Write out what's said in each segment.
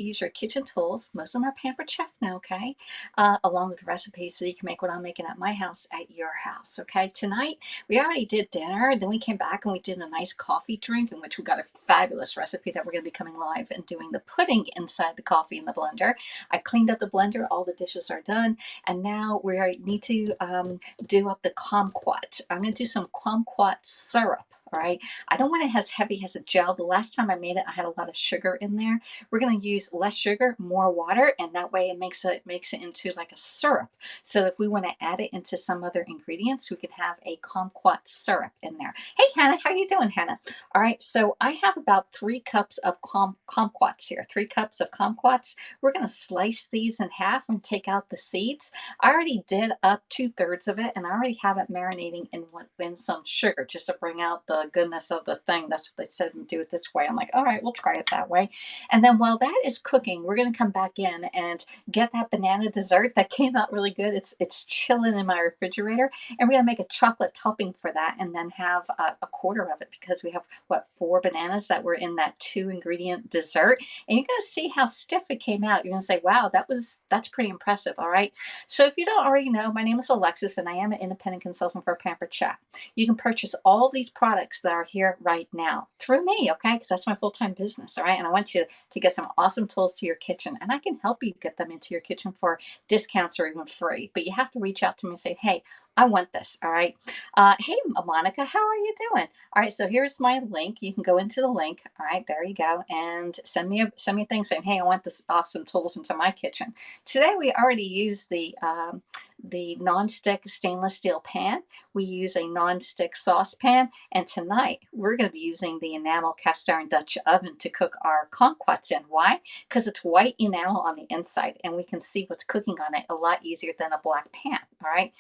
use your kitchen tools. Most of them are Pampered Chef now, okay? Along with recipes so you can make what I'm making at my house at your house, okay? Tonight, we already did dinner. Then we came back and we did a nice coffee drink in which we got a fabulous recipe that we're going to be coming live and doing the pudding inside the coffee in the blender. I cleaned up the blender. All the dishes are done. And now we need to do up the kumquat. I'm going to do some kumquat syrup. All right. I don't want it as heavy as a gel. The last time I made it, I had a lot of sugar in there. We're going to use less sugar, more water, and that way it makes it into like a syrup. So if we want to add it into some other ingredients, we could have a kumquat syrup in there. Hey, Hannah, how you doing, Hannah? All right. So I have about 3 cups of kumquats here. 3 cups of kumquats. We're going to slice these in half and take out the seeds. I already did up 2/3 of it, and I already have it marinating in some sugar just to bring out the goodness of the thing. That's what they said, and do it this way. I'm like, all right, we'll try it that way. And then while that is cooking, we're going to come back in and get that banana dessert that came out really good. It's chilling in my refrigerator, and we're going to make a chocolate topping for that, and then have a quarter of it because we have what, 4 bananas that were in that 2-ingredient dessert. And you're going to see how stiff it came out. You're going to say, wow, that's pretty impressive. All right. So if you don't already know, my name is Alexis, and I am an independent consultant for Pampered Chef. You can purchase all these products that are here right now through me, okay? Because that's my full-time business, all right? And I want you to get some awesome tools to your kitchen, and I can help you get them into your kitchen for discounts or even free. But you have to reach out to me and say, hey, I want this, all right? Hey, Monica, how are you doing? All right, so here's my link. You can go into the link. All right, there you go, and send me a thing saying, hey, I want this awesome tools into my kitchen. Today we already used the non-stick stainless steel pan. We use a non-stick saucepan, and tonight we're going to be using the enamel cast iron Dutch oven to cook our kumquats in. Why? Because it's white enamel on the inside, and we can see what's cooking on it a lot easier than a black pan. All right.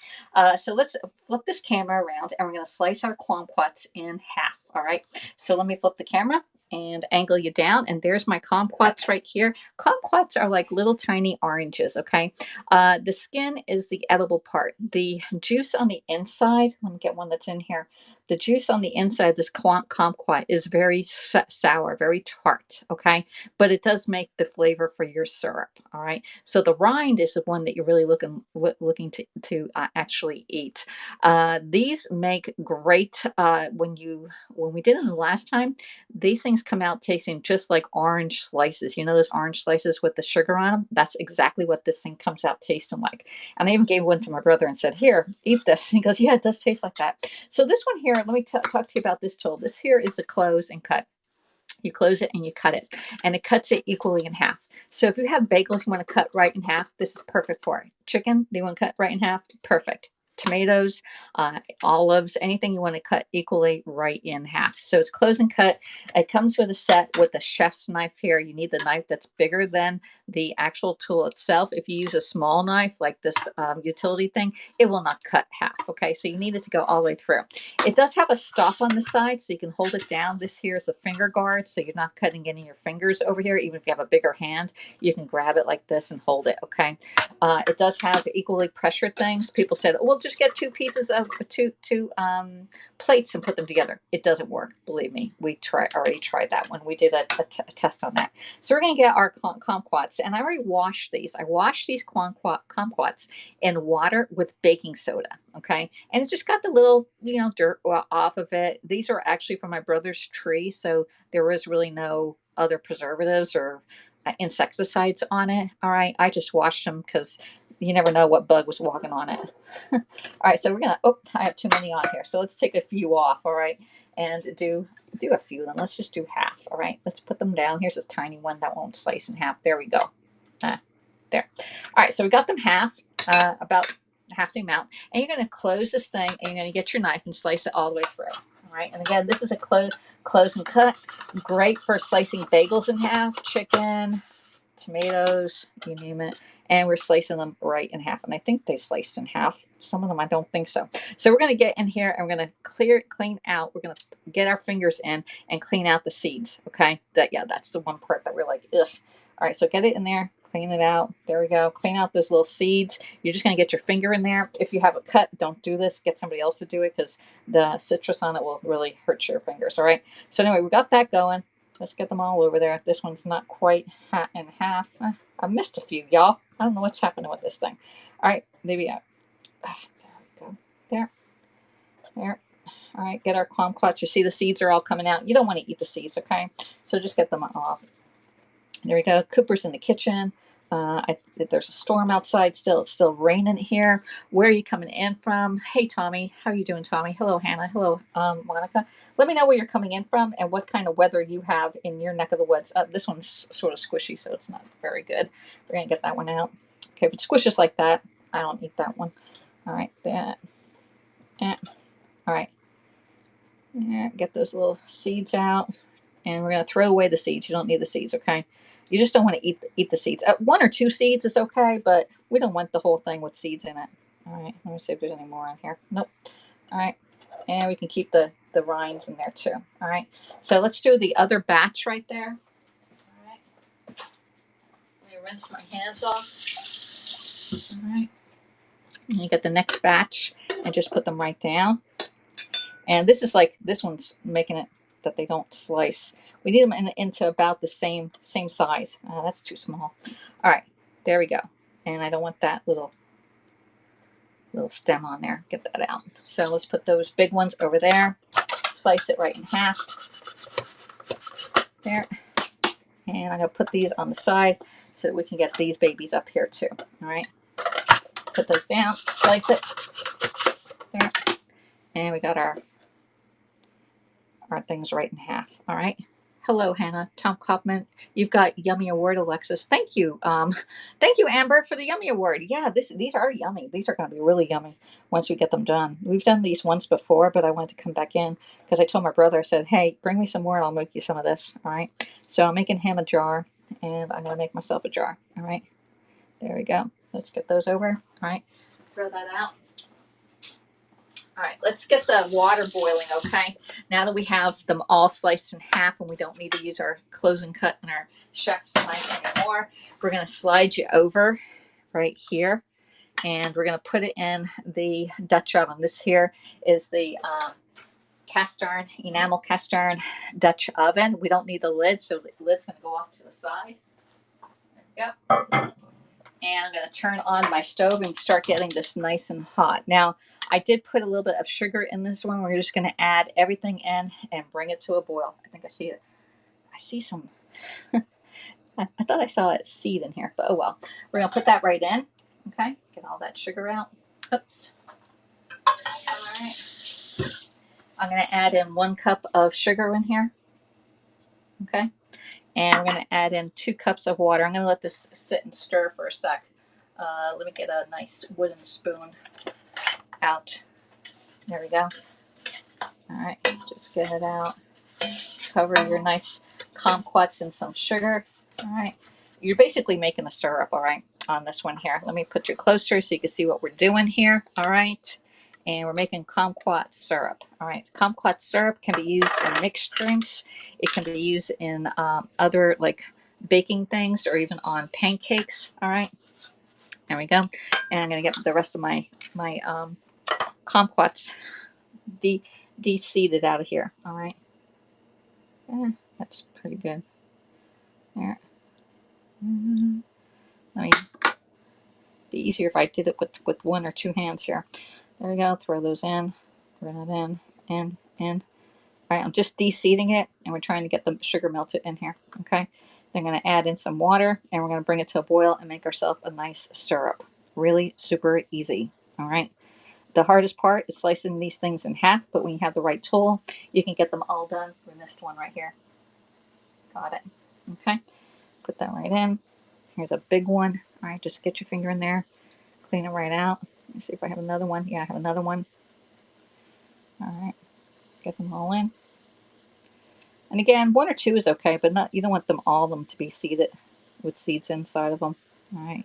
So let's flip this camera around, and we're going to slice our kumquats in half. All right. So let me flip the camera and angle you down, and there's my kumquats right here. Kumquats are like little tiny oranges, okay? The skin is the edible part. The juice on the inside, let me get one that's in here. The juice on the inside of this kumquat is very sour, very tart, okay? But it does make the flavor for your syrup, all right? So the rind is the one that you're really looking to actually eat. These make great, when we did it the last time, these things come out tasting just like orange slices. You know those orange slices with the sugar on them? That's exactly what this thing comes out tasting like. And I even gave one to my brother and said, here, eat this. He goes, yeah, it does taste like that. So this one here, let me talk to you about this tool. This here is the close and cut. You close it and you cut it, and it cuts it equally in half. So if you have bagels you want to cut right in half, this is perfect for it. Chicken, do you want to cut right in half? Perfect. Tomatoes, olives, anything you want to cut equally right in half. So it's close and cut. It comes with a set with a chef's knife here. You need the knife that's bigger than the actual tool itself. If you use a small knife like this utility thing, it will not cut half, okay? So you need it to go all the way through. It does have a stop on the side so you can hold it down. This here is a finger guard, so you're not cutting any of your fingers over here. Even if you have a bigger hand, you can grab it like this and hold it, okay? It does have equally pressured things. People said, well, just get 2 pieces of two plates and put them together. It doesn't work. Believe me, we already tried that one. We did a test on that. So we're going to get our kumquats, and I already washed these. I washed these kumquats in water with baking soda, okay? And it just got the little, dirt off of it. These are actually from my brother's tree, so there was really no other preservatives or insecticides on it. All right, I just washed them because you never know what bug was walking on it. All right, so we're gonna, I have too many on here, so let's take a few off, all right, and do a few of them. Let's just do half. All right, let's put them down. Here's this tiny one that won't slice in half. There we go. There. All right, so we got them half, about half the amount, and you're going to close this thing, and you're going to get your knife and slice it all the way through. All right, and again, this is a close and cut. Great for slicing bagels in half, chicken, tomatoes, you name it. And we're slicing them right in half. And I think they sliced in half. Some of them, I don't think so. So we're going to get in here and we're going to clean out. We're going to get our fingers in and clean out the seeds. Okay. That's the one part that we're like, ugh. All right. So get it in there. Clean it out. There we go. Clean out those little seeds. You're just going to get your finger in there. If you have a cut, don't do this. Get somebody else to do it because the citrus on it will really hurt your fingers. All right. So anyway, we got that going. Let's get them all over there. This one's not quite in half. I missed a few, y'all. I don't know what's happening with this thing. All right, there we go. There we go. There. There. All right, get our kumquats. You see the seeds are all coming out. You don't want to eat the seeds, okay? So just get them off. There we go. Cooper's in the kitchen. There's a storm outside still. It's still raining here. Where are you coming in from? Hey, Tommy. How are you doing, Tommy? Hello, Hannah. Hello, Monica. Let me know where you're coming in from and what kind of weather you have in your neck of the woods. This one's sort of squishy, so it's not very good. We're going to get that one out. Okay, if it squishes like that, I don't eat that one. All right, that. All right. Yeah, get those little seeds out. And we're going to throw away the seeds. You don't need the seeds, okay? You just don't want to eat the seeds. 1 or 2 seeds is okay, but we don't want the whole thing with seeds in it. All right, let me see if there's any more in here. Nope. All right, and we can keep the rinds in there too. All right, so let's do the other batch right there. All right, let me rinse my hands off. All right, and you get the next batch and just put them right down. And this is like, this one's making it that they don't slice. We need them into about the same size. That's too small. All right, there we go. And I don't want that little stem on there. Get that out. So let's put those big ones over there. Slice it right in half. There. And I'm going to put these on the side so that we can get these babies up here too. All right. Put those down. Slice it. There. And we got our things right in half. All right. Hello, Hannah. Tom Kaufman. You've got Yummy Award, Alexis. Thank you. Thank you, Amber, for the Yummy Award. Yeah, these are yummy. These are going to be really yummy once we get them done. We've done these once before, but I wanted to come back in because I told my brother, I said, hey, bring me some more and I'll make you some of this. All right. So I'm making him a jar and I'm going to make myself a jar. All right. There we go. Let's get those over. All right. Throw that out. All right, let's get the water boiling, okay? Now that we have them all sliced in half and we don't need to use our closing cut and our chef's knife anymore, we're going to slide you over right here, and we're going to put it in the Dutch oven. This here is the cast iron, enamel cast iron Dutch oven. We don't need the lid, so the lid's going to go off to the side. There we go. And I'm going to turn on my stove and start getting this nice and hot. Now, I did put a little bit of sugar in this one. We're just going to add everything in and bring it to a boil. I think I see it. I see some. I thought I saw a seed in here, but oh well. We're going to put that right in. Okay. Get all that sugar out. Oops. All right. I'm going to add in 1 cup of sugar in here. Okay. And we're going to add in 2 cups of water. I'm going to let this sit and stir for a sec. Let me get a nice wooden spoon out. There we go. All right, just get it out. Cover your nice kumquats in some sugar. All right. You're basically making a syrup, all right, on this one here. Let me put you closer so you can see what we're doing here. All right. And we're making kumquat syrup. All right, kumquat syrup can be used in mixed drinks. It can be used in other like baking things or even on pancakes. All right, there we go. And I'm gonna get the rest of my kumquats de-seeded out of here. All right, yeah, that's pretty good. There. Let me be easier if I did it with 1 or 2 hands here. There we go. Throw those in. Throw that in. All right, I'm just de-seeding it, and we're trying to get the sugar melted in here. Okay. Then I'm going to add in some water, and we're going to bring it to a boil and make ourselves a nice syrup. Really super easy. All right. The hardest part is slicing these things in half, but when you have the right tool, you can get them all done. We missed one right here. Got it. Okay. Put that right in. Here's a big one. All right, just get your finger in there. Clean it right out. Let me see if I have another one. Yeah, I have another one. All right, get them all in. And again, 1 or 2 is okay, but not, you don't want all of them to be seeded with seeds inside of them. All right,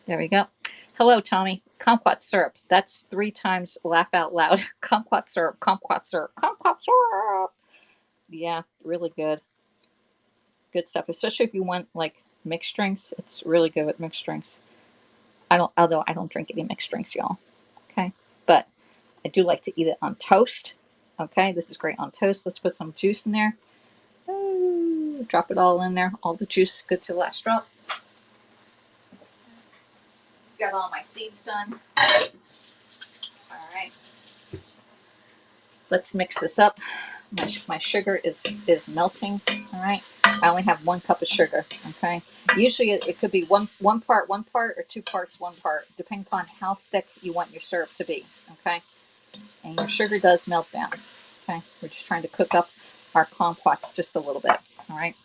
there we go. Hello, Tommy. Kumquat syrup. That's 3 times laugh out loud. Kumquat syrup, kumquat syrup, kumquat syrup. Yeah, really good. Good stuff, especially if you want like mixed drinks. It's really good with mixed drinks. Although I don't drink any mixed drinks, y'all. Okay, but I do like to eat it on toast. Okay, this is great on toast. Let's put some juice in there. Drop it all in there. All the juice, good to the last drop. Got all my seeds done. All right. Let's mix this up. My sugar is melting. All right. I only have 1 cup of sugar. Okay. Usually it could be one part or 2 parts 1 part, depending upon how thick you want your syrup to be. Okay. And your sugar does melt down. Okay. We're just trying to cook up our kumquats just a little bit. All right.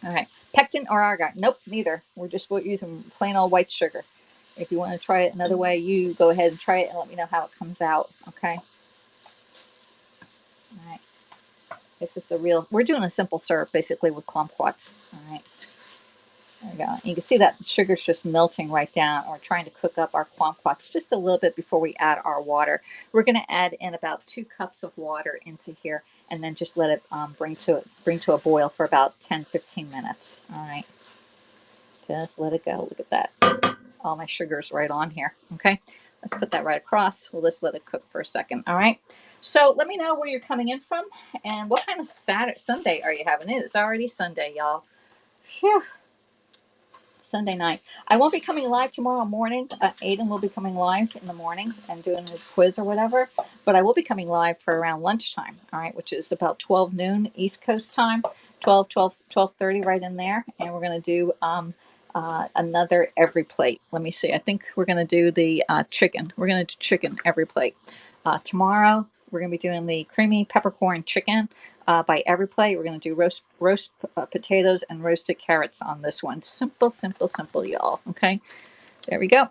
All right. Pectin or agar? Nope, neither. We're just using plain old white sugar. If you want to try it another way, you go ahead and try it and let me know how it comes out. Okay. All right. This is the real. We're doing a simple syrup basically with kumquats. All right. There we go. You can see that sugar's just melting right down. We're trying to cook up our kumquats just a little bit before we add our water. We're going to add in about 2 cups of water into here, and then just let it bring to a boil for about 10-15 minutes. All right. Just let it go. Look at that. All my sugar's right on here. Okay. Let's put that right across. We'll just let it cook for a second. All right. So let me know where you're coming in from and what kind of Sunday are you having? It is already Sunday, y'all. Phew. Sunday night. I won't be coming live tomorrow morning. Aiden will be coming live in the morning and doing his quiz or whatever. But I will be coming live for around lunchtime, all right, which is about 12 noon East Coast time, 12:30 right in there. And we're going to do another every plate. Let me see. I think we're going to do the chicken. We're going to do chicken every plate. Tomorrow, we're going to be doing the creamy peppercorn chicken by every plate. We're going to do roast potatoes and roasted carrots on this one. Simple, simple, simple, y'all. Okay, there we go.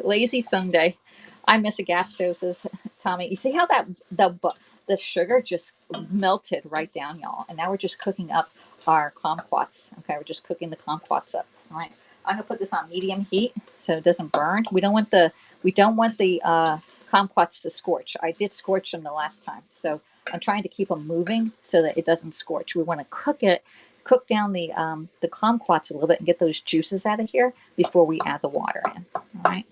Lazy Sunday. I miss a gas stove, says Tommy. You see how the sugar just melted right down, y'all. And now we're just cooking up our kumquats. Okay, we're just cooking the kumquats up. All right. I'm gonna put this on medium heat so it doesn't burn. We don't want the kumquats to scorch. I did scorch them the last time, so I'm trying to keep them moving so that it doesn't scorch. We want to cook down the kumquats a little bit and get those juices out of here before we add the water in. All right.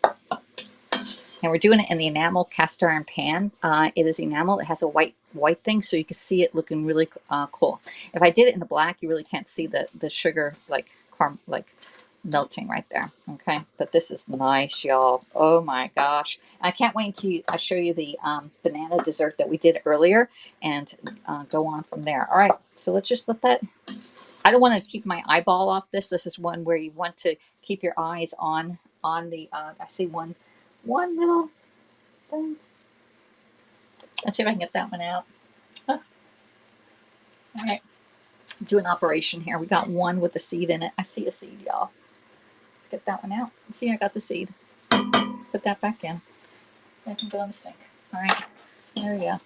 And we're doing it in the enamel cast iron pan. It is enamel. It has a white thing, so you can see it looking really cool. If I did it in the black, you really can't see the sugar like melting right there. Okay, but this is nice, y'all. Oh my gosh! I can't wait to show you the banana dessert that we did earlier and go on from there. All right, so let's just let that. I don't want to keep my eyeball off this. This is one where you want to keep your eyes on the. I see one little thing. Let's see if I can get that one out. Huh. All right, do an operation here. We got one with a seed in it. I see a seed, y'all. Let's get that one out. See, I got the seed. Put that back in. That can go in the sink. All right, there we go.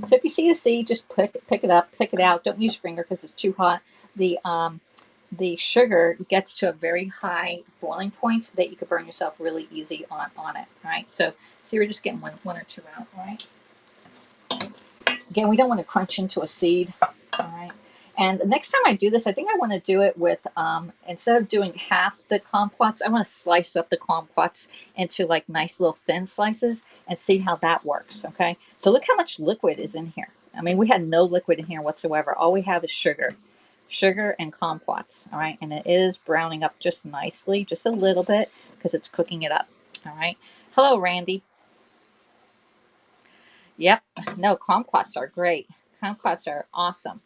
So if you see a seed, just pick it up, pick it out. Don't use your finger because it's too hot. The sugar gets to a very high boiling point that you could burn yourself really easy on it. All right, so see, we're just getting one or two out. All right. Again, we don't want to crunch into a seed. All right. And the next time I do this, I think I want to do it with, instead of doing half the kumquats, I want to slice up the kumquats into like nice little thin slices and see how that works. Okay. So look how much liquid is in here. I mean, we had no liquid in here whatsoever. All we have is sugar and kumquats. All right. And it is browning up just nicely, just a little bit because it's cooking it up. All right. Hello, Randy. Yep. No, kumquats are great. Kumquats are awesome.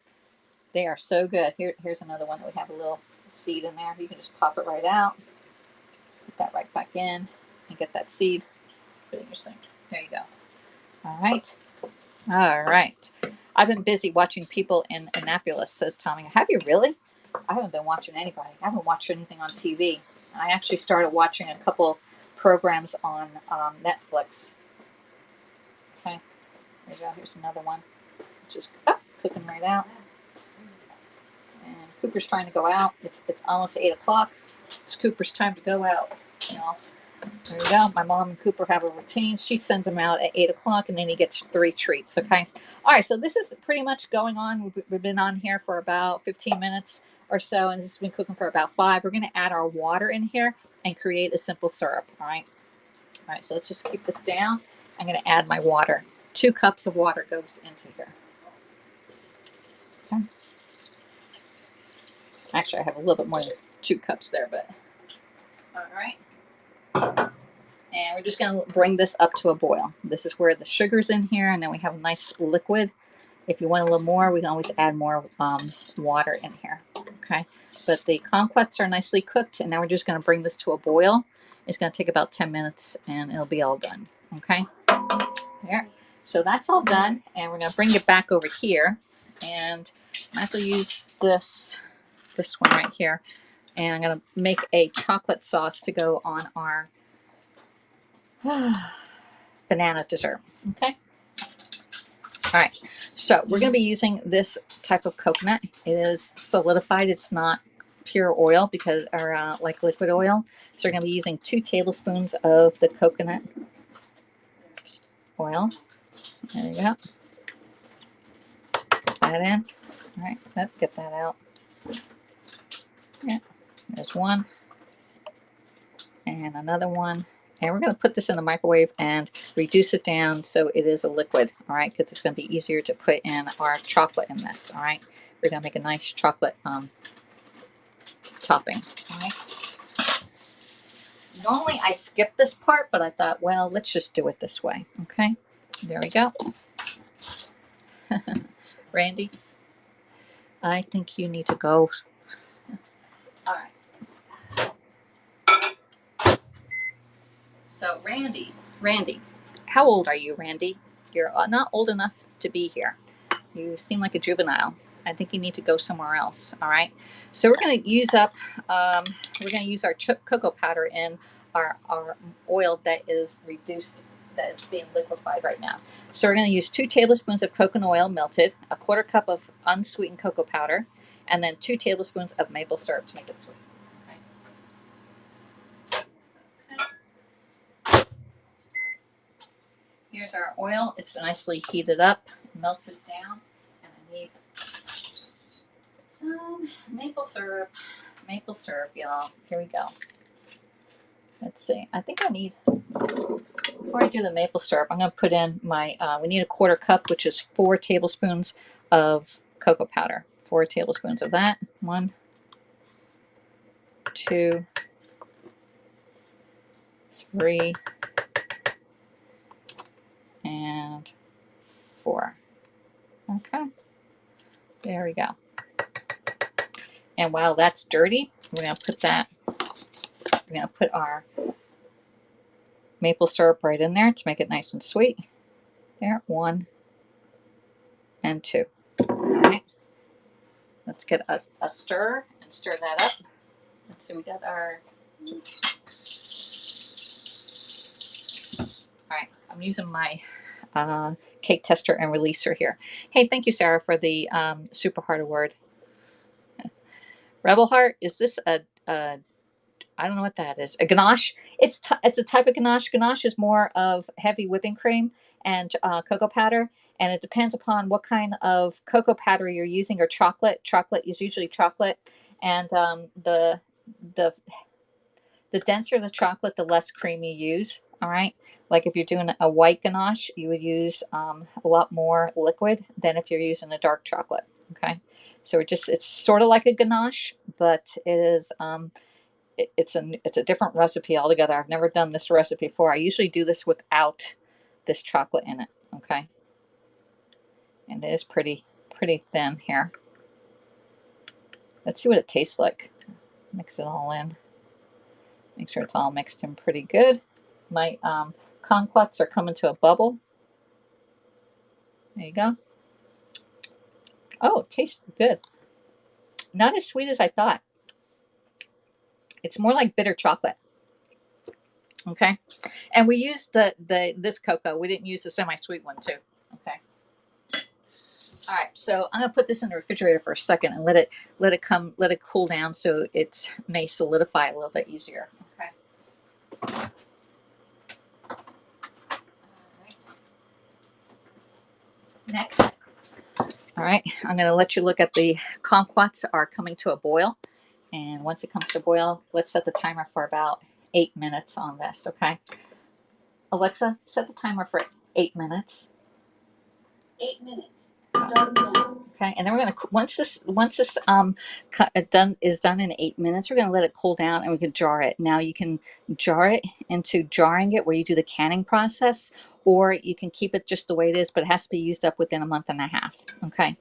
They are so good. Here's another one that we have a little seed in there. You can just pop it right out. Put that right back in and get that seed. Put it in your sink. There you go. All right. All right. I've been busy watching people in Annapolis, says Tommy. Have you really? I haven't been watching anybody. I haven't watched anything on TV. I actually started watching a couple programs on Netflix. Okay. There you go. Here's another one. Just cooking right out. And Cooper's trying to go out. It's almost 8 o'clock. It's Cooper's time to go out. You know, there you go. My mom and Cooper have a routine. She sends him out at 8 o'clock, and then he gets 3 treats. Okay. All right. So this is pretty much going on. We've been on here for about 15 minutes or so, and this has been cooking for about 5. We're going to add our water in here and create a simple syrup. All right. All right. So let's just keep this down. I'm going to add my water. 2 cups of water goes into here. Okay. Actually, I have a little bit more than 2 cups there, but all right. And we're just going to bring this up to a boil. This is where the sugar's in here, and then we have a nice liquid. If you want a little more, we can always add more water in here. Okay, but the kumquats are nicely cooked, and now we're just going to bring this to a boil. It's going to take about 10 minutes, and it'll be all done. Okay, there. So that's all done, and we're going to bring it back over here, and I also use this one right here, and I'm going to make a chocolate sauce to go on our banana dessert. Okay. All right. So we're going to be using this type of coconut. It is solidified. It's not pure oil because, or like liquid oil. So we're going to be using 2 tablespoons of the coconut oil. There you go. Put that in. All right. Let's get that out. Yeah. There's one. And another one. And we're going to put this in the microwave and reduce it down so it is a liquid, all right, because it's going to be easier to put in our chocolate in this, all right. We're going to make a nice chocolate topping, all right. Normally I skip this part, but I thought, well, let's just do it this way, okay. There we go. Randy, I think you need to go. All right. So Randy, how old are you, Randy? You're not old enough to be here. You seem like a juvenile. I think you need to go somewhere else. All right. So we're going to use up, we're going to use our cocoa powder in our oil that is reduced, that is being liquefied right now. So we're going to use 2 tablespoons of coconut oil melted, a 1/4 cup of unsweetened cocoa powder, and then 2 tablespoons of maple syrup to make it sweet. Okay. Here's our oil. It's nicely heated up, melted down, and I need some maple syrup. Maple syrup, y'all. Here we go. Let's see. I think I need, before I do the maple syrup, I'm going to put in my, we need a 1/4 cup, which is 4 tablespoons of cocoa powder. 4 tablespoons of that. 1, 2, 3, and 4. Okay. There we go. And while that's dirty, we're going to put that, we're going to put our maple syrup right in there to make it nice and sweet. There, 1 and 2. All right. Let's get a stir and stir that up. Let's see, we got our, all right, I'm using my cake tester and releaser here. Hey, thank you, Sarah, for the super hard award. Rebel Heart, is this a I don't know what that is. A ganache. It's a type of ganache. Ganache is more of heavy whipping cream and cocoa powder, and it depends upon what kind of cocoa powder you're using or chocolate. Chocolate is usually chocolate, and the denser the chocolate, the less cream you use. All right. Like if you're doing a white ganache, you would use a lot more liquid than if you're using a dark chocolate. Okay. So it's sort of like a ganache, but it is it's a different recipe altogether. I've never done this recipe before. I usually do this without this chocolate in it. Okay. And it is pretty thin here. Let's see what it tastes like. Mix it all in. Make sure it's all mixed in pretty good. My kumquats are coming to a bubble. There you go. Oh, it tastes good. Not as sweet as I thought. It's more like bitter chocolate. Okay. And we used this cocoa. We didn't use the semi-sweet one too. Okay. All right. So I'm gonna put this in the refrigerator for a second and let it cool down so it may solidify a little bit easier. Okay. Next. All right, I'm going to let you look at the kumquats are coming to a boil. And once it comes to a boil, let's set the timer for about 8 minutes on this, okay? Alexa, set the timer for 8 minutes. 8 minutes. Okay, and then we're gonna once this done in 8 minutes, we're gonna let it cool down and we can jar it. Now you can jar it into jarring it where you do the canning process, or you can keep it just the way it is, but it has to be used up within a month and a half. Okay.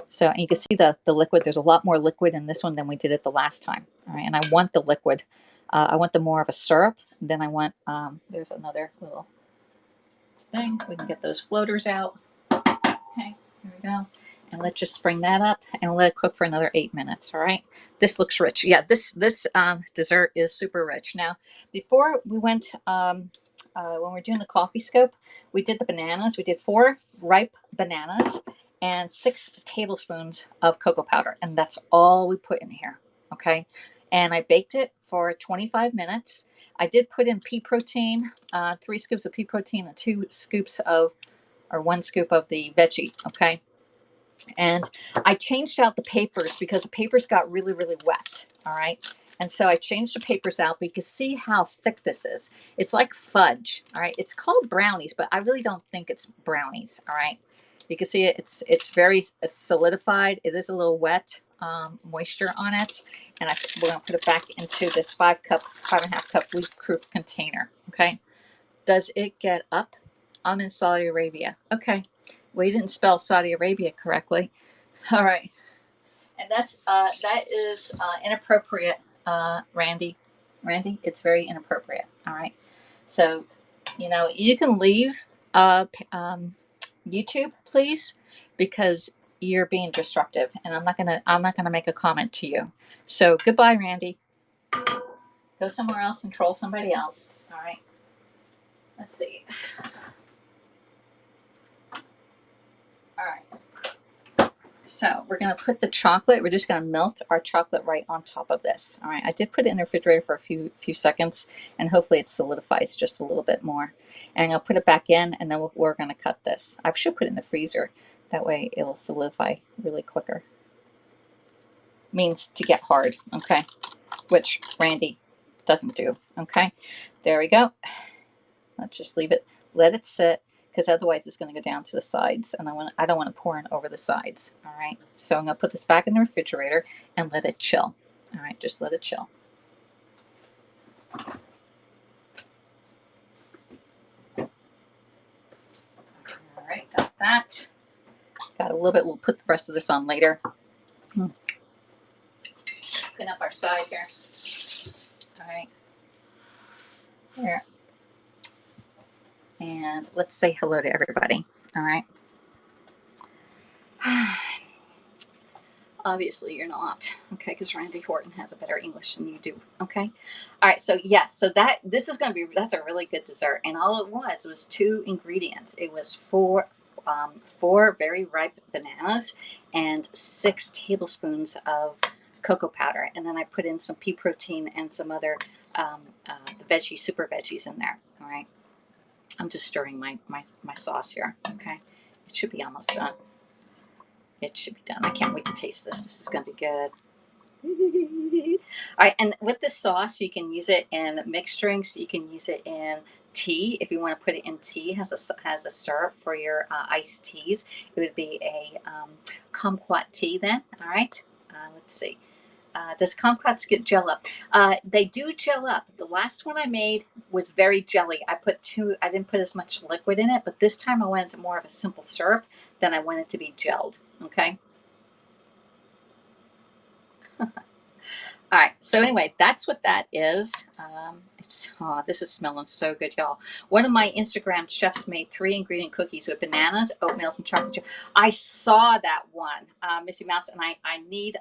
So and you can see the liquid. There's a lot more liquid in this one than we did it the last time. All right, and I want the liquid. I want the more of a syrup. Then I want there's another little thing. We can get those floaters out. Okay, there we go. And let's just bring that up and let it cook for another 8 minutes. All right. This looks rich. Yeah, this dessert is super rich. Now, before we went, when we're doing the coffee scope, we did the bananas. We did 4 ripe bananas and 6 tablespoons of cocoa powder, and that's all we put in here. Okay. And I baked it for 25 minutes. I did put in pea protein, 3 scoops of pea protein and 2 scoops of, or 1 scoop of the veggie. Okay. And I changed out the papers because the papers got really, really wet. All right. And so I changed the papers out, but you can see how thick this is. It's like fudge. All right. It's called brownies, but I really don't think it's brownies. All right. You can see it. It's very solidified. It is a little wet, moisture on it. And we're going to put it back into this 5.5 cup leak-proof container. Okay. Does it get up? I'm in Saudi Arabia. Okay. Well, you didn't spell Saudi Arabia correctly. All right. And that is inappropriate, Randy. Randy, it's very inappropriate. All right. So, you can leave YouTube, please, because you're being disruptive, and I'm not gonna make a comment to you. So goodbye, Randy. Go somewhere else and troll somebody else. All right. Let's see. All right. So we're going to put the chocolate. We're just going to melt our chocolate right on top of this. All right. I did put it in the refrigerator for a few seconds, and hopefully it solidifies just a little bit more. And I'm going to put it back in, and then we're going to cut this. I should put it in the freezer. That way it'll solidify really quicker. Means to get hard. Okay. Which Randy doesn't do. Okay. There we go. Let's just leave it. Let it sit, because otherwise it's going to go down to the sides, and I don't want to pour in over the sides. All right. So I'm going to put this back in the refrigerator and let it chill. All right. Just let it chill. All right. Got that. Got a little bit. We'll put the rest of this on later. Clean up our side here. All right. There. And let's say hello to everybody. All right. Obviously you're not, okay, because Randy Horton has a better English than you do, okay? All right, so yes, so that's a really good dessert, and all it was 2 ingredients. It was 4 very ripe bananas and 6 tablespoons of cocoa powder, and then I put in some pea protein and some other the super veggies in there. All right, I'm just stirring my sauce here. Okay, it should be almost done. It should be done. I can't wait to taste this. This is going to be good. All right, and with this sauce, you can use it in mixed drinks. You can use it in tea if you want to put it in tea. Has a syrup for your iced teas. It would be a kumquat tea then. All right. Let's see. Does kumquats get gel up? They do gel up. The last one I made was very jelly. I didn't put as much liquid in it, but this time I went to more of a simple syrup than I want it to be gelled. Okay. All right. So anyway, that's what that is. This is smelling so good, y'all. One of my Instagram chefs made 3 ingredient cookies with bananas, oatmeal, and chocolate chip. I saw that one, Missy Mouse, and I need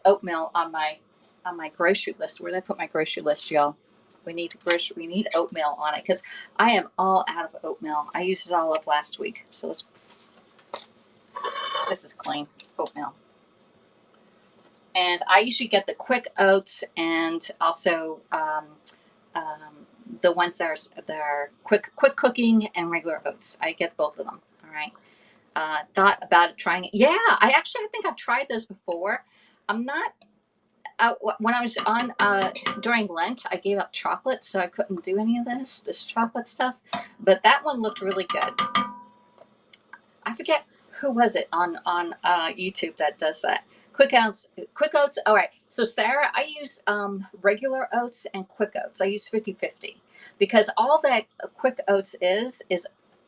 oatmeal on my grocery list. Where did I put my grocery list, y'all? We need oatmeal on it because I am all out of oatmeal. I used it all up last week. So this is clean oatmeal. And I usually get the quick oats and also the ones that are quick cooking and regular oats. I get both of them. All right. Thought about trying it. Yeah, I think I've tried those before. I'm not. When I was on during Lent, I gave up chocolate, so I couldn't do any of this chocolate stuff. But that one looked really good. I forget who was it on YouTube that does that. Quick oats. Quick oats. All right. So Sarah, I use regular oats and quick oats. I use 50-50 because all that quick oats is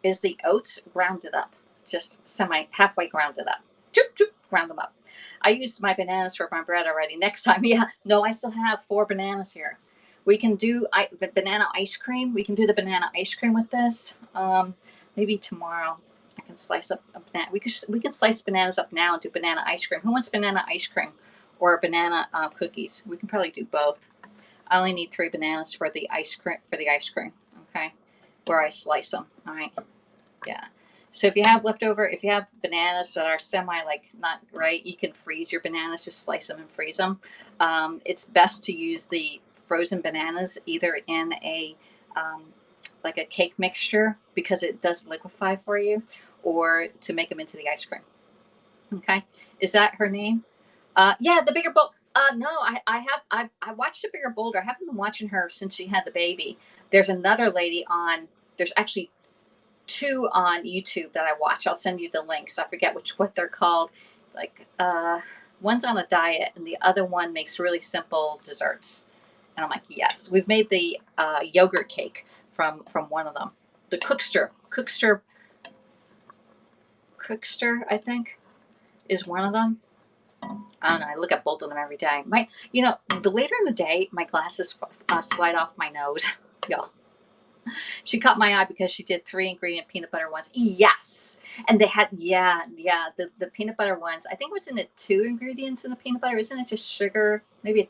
the oats grounded up, just semi halfway grounded up. Choop, choop, ground them up. I used my bananas for my bread already. Next time, yeah. No, I still have 4 bananas here. We can do the banana ice cream. We can do the banana ice cream with this. Maybe tomorrow. I can slice up a banana. We can slice bananas up now and do banana ice cream. Who wants banana ice cream or banana cookies? We can probably do both. I only need 3 bananas for the ice cream. Okay, where I slice them. All right. Yeah. So if you have leftover, if you have bananas that are semi like not right, you can freeze your bananas. Just slice them and freeze them. It's best to use the frozen bananas either in a like a cake mixture because it does liquefy for you, or to make them into the ice cream. Okay, is that her name? Yeah, the bigger bowl. No, I watched the bigger boulder. I haven't been watching her since she had the baby. There's another lady on. There's actually 2 on YouTube that I watch. I'll send you the links. I forget what they're called. Like one's on a diet and the other one makes really simple desserts. And I'm like, yes, we've made the yogurt cake from one of them. The Cookster, I think, is one of them. I don't know. I look at both of them every day. The later in the day, my glasses slide off my nose. Y'all. She caught my eye because she did 3 ingredient peanut butter ones. Yes. And they had, the peanut butter ones. I think wasn't it 2 ingredients in the peanut butter? Isn't it just sugar? Maybe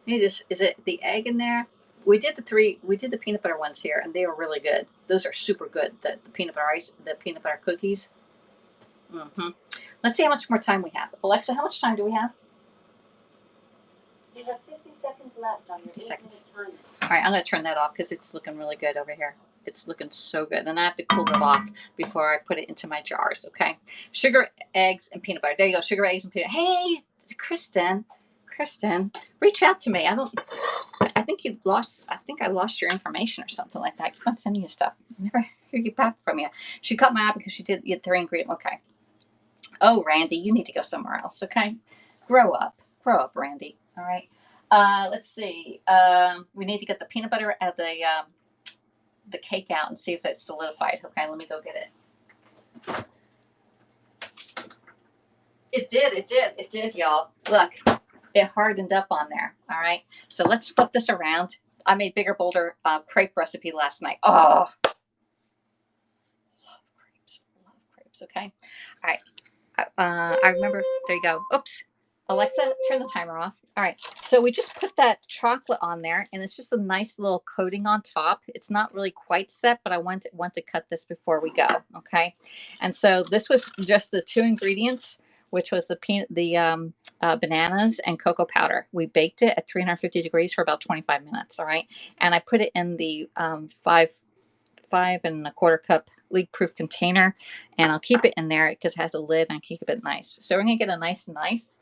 is it the egg in there? We did the peanut butter ones here and they were really good. Those are super good. The peanut butter cookies. Let's see how much more time we have. Alexa, how much time do we have? You have 50 seconds left on your 8-minute timer. All right, I'm going to turn that off because it's looking really good over here. It's looking so good. And I have to cool it off before I put it into my jars, okay? Sugar, eggs, and peanut butter. There you go, sugar, eggs, and peanut butter. Hey, Kristen, reach out to me. I think I lost your information or something like that. I keep on sending you stuff. I never hear you back from you. She caught my eye because she did 3 ingredient. Okay. Oh, Randy, you need to go somewhere else, okay? Grow up, Randy. All right. Let's see. We need to get the peanut butter out of the cake out and see if it's solidified. Okay, let me go get it. It did, y'all. Look, it hardened up on there. All right. So let's flip this around. I made bigger, bolder crepe recipe last night. Oh, love crepes. Okay. All right. I remember. There you go. Oops. Alexa, turn the timer off. All right. So we just put that chocolate on there, and it's just a nice little coating on top. It's not really quite set, but I want to cut this before we go. Okay. And so this was just the 2 ingredients, which was the bananas and cocoa powder. We baked it at 350 degrees for about 25 minutes. All right. And I put it in the 5 1/4 cup leak-proof container, and I'll keep it in there because it has a lid and I keep it nice. So we're gonna get a nice knife.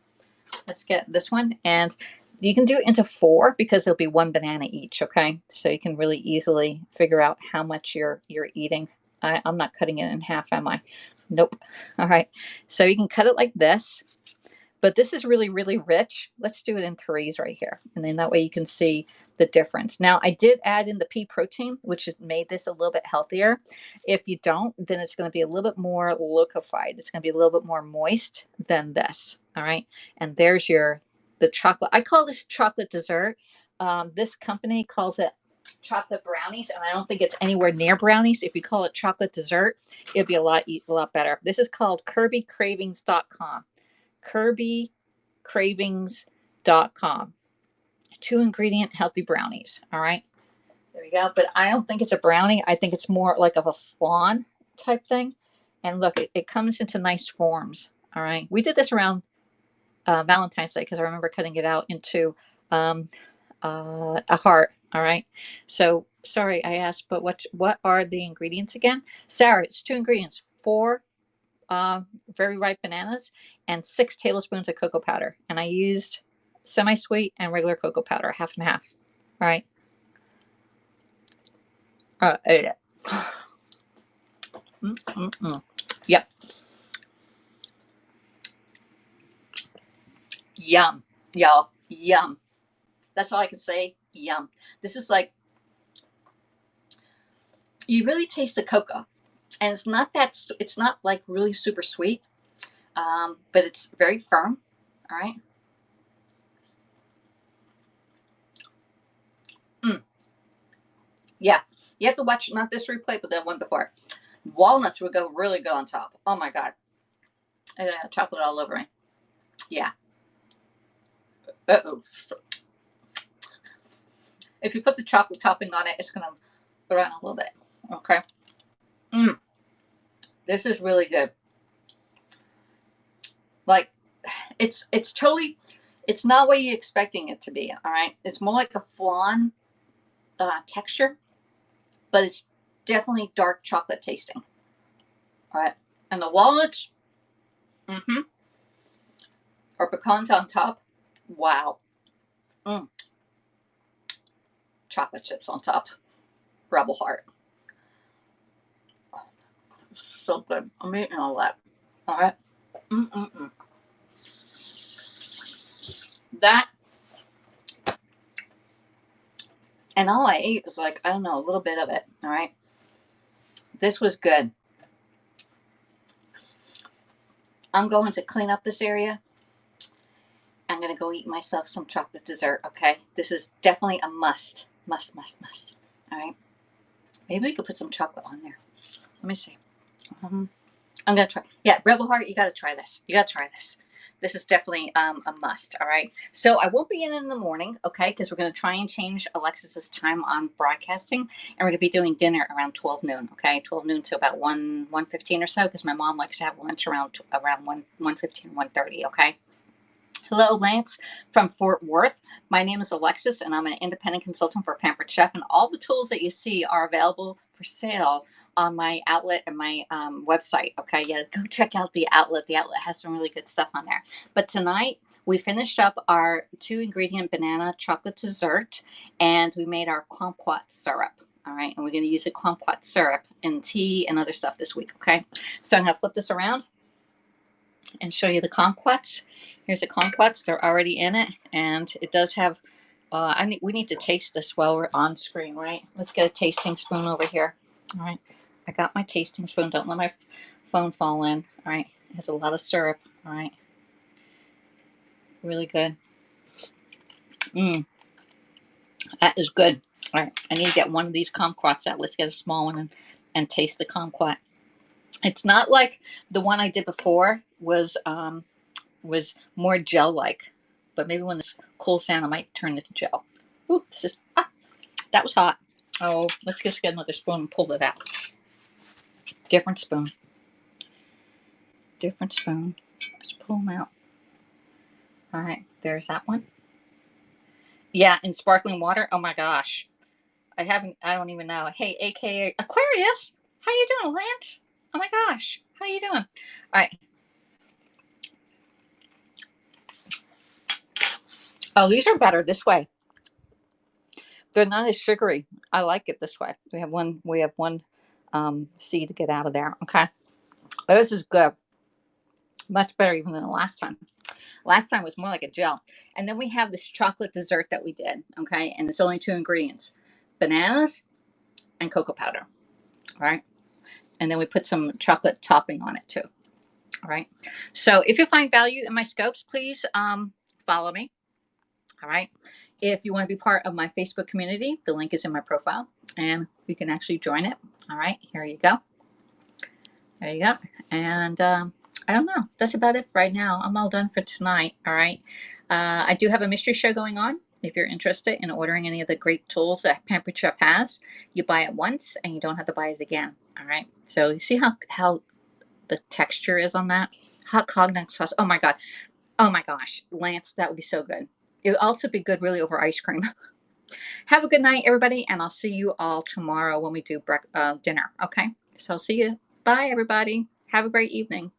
Let's get this one, and you can do it into 4 because there'll be 1 banana each. Okay, so you can really easily figure out how much you're eating. I'm not cutting it in half, am I? Nope. All right, so you can cut it like this, but this is really, really rich. Let's do it in 3s right here, and then that way you can see the difference. Now, I did add in the pea protein, which made this a little bit healthier. If you don't, then it's going to be a little bit more liquefied. It's going to be a little bit more moist than this. All right. And there's the chocolate. I call this chocolate dessert. This company calls it chocolate brownies, and I don't think it's anywhere near brownies. If you call it chocolate dessert, it'd be a lot better. This is called KirbyCravings.com. KirbyCravings.com. 2 ingredient healthy brownies. All right. There we go. But I don't think it's a brownie. I think it's more like of a flan type thing. And look, it comes into nice forms. All right. We did this around Valentine's Day because I remember cutting it out into a heart. All right. So sorry, I asked, but what are the ingredients again? Sarah, it's 2 ingredients: 4 very ripe bananas and 6 tablespoons of cocoa powder. And I used semi-sweet and regular cocoa powder, 1/2 and 1/2. All right. Ate it. Yep. Yum, y'all, yum. That's all I can say, yum. This is like, you really taste the cocoa. And it's not like really super sweet, but it's very firm, all right? Mm, yeah, you have to watch, not this replay, but that one before. Walnuts would go really good on top. Oh my God. I got chocolate all over me. Yeah. Uh-oh. If you put the chocolate topping on it, it's going to go around a little bit. Okay. This is really good. Like, it's totally, it's not what you're expecting it to be, all right? It's more like a flan texture, but it's definitely dark chocolate tasting. All right. And the walnuts, or pecans on top. Wow. Chocolate chips on top. Rebel Heart. So good. I'm eating all that. All right. That, and all I ate was like, I don't know, a little bit of it. All right. This was good. I'm going to clean up this area. I'm going to go eat myself some chocolate dessert, okay? This is definitely a must. Must. All right. Maybe we could put some chocolate on there. Let me see. I'm going to try. Yeah, Rebel Heart, you got to try this. You got to try this. This is definitely a must, all right? So I won't be in the morning, okay, because we're going to try and change AlexisC time on broadcasting, and we're going to be doing dinner around 12 noon, okay? 12 noon to about 1:15 or so, because my mom likes to have lunch around 1:15, 1:30, okay? Hello, Lance from Fort Worth. My name is Alexis, and I'm an independent consultant for Pampered Chef. And all the tools that you see are available for sale on my outlet and my website. Okay, yeah, go check out the outlet. The outlet has some really good stuff on there. But tonight, we finished up our 2-ingredient banana chocolate dessert, and we made our kumquat syrup. All right, and we're going to use the kumquat syrup in tea and other stuff this week. Okay, so I'm going to flip this around and show you the kumquats. Here's the kumquats. They're already in it, and it does have. We need to taste this while we're on screen, right? Let's get a tasting spoon over here. All right, I got my tasting spoon. Don't let my phone fall in. All right, it has a lot of syrup. All right, really good. That is good. All right, I need to get one of these kumquats out. Let's get a small one and taste the kumquat. It's not like the one I did before was more gel-like. But maybe when this cools down, I might turn it to gel. Ooh, that was hot. Oh, let's just get another spoon and pull it out. Different spoon. Different spoon. Let's pull them out. All right, there's that one. Yeah, in sparkling water. Oh my gosh. I don't even know. Hey, AKA Aquarius. How you doing, Lance? Oh my gosh. How you doing? All right. Oh, these are better this way. They're not as sugary. I like it this way. We have one C to get out of there. Okay. But this is good. Much better even than the last time. Last time was more like a gel. And then we have this chocolate dessert that we did. Okay. And it's only 2 ingredients: bananas and cocoa powder. All right. And then we put some chocolate topping on it too. All right. So if you find value in my scopes, please follow me. All right. If you want to be part of my Facebook community, the link is in my profile and you can actually join it. All right. Here you go. There you go. And I don't know. That's about it for right now. I'm all done for tonight. All right. I do have a mystery show going on. If you're interested in ordering any of the great tools that Pampered Chef has, you buy it once and you don't have to buy it again. All right. So you see how the texture is on that? Hot cognac sauce. Oh my God. Oh my gosh. Lance, that would be so good. It would also be good really over ice cream. Have a good night, everybody. And I'll see you all tomorrow when we do dinner. Okay. So I'll see you. Bye, everybody. Have a great evening.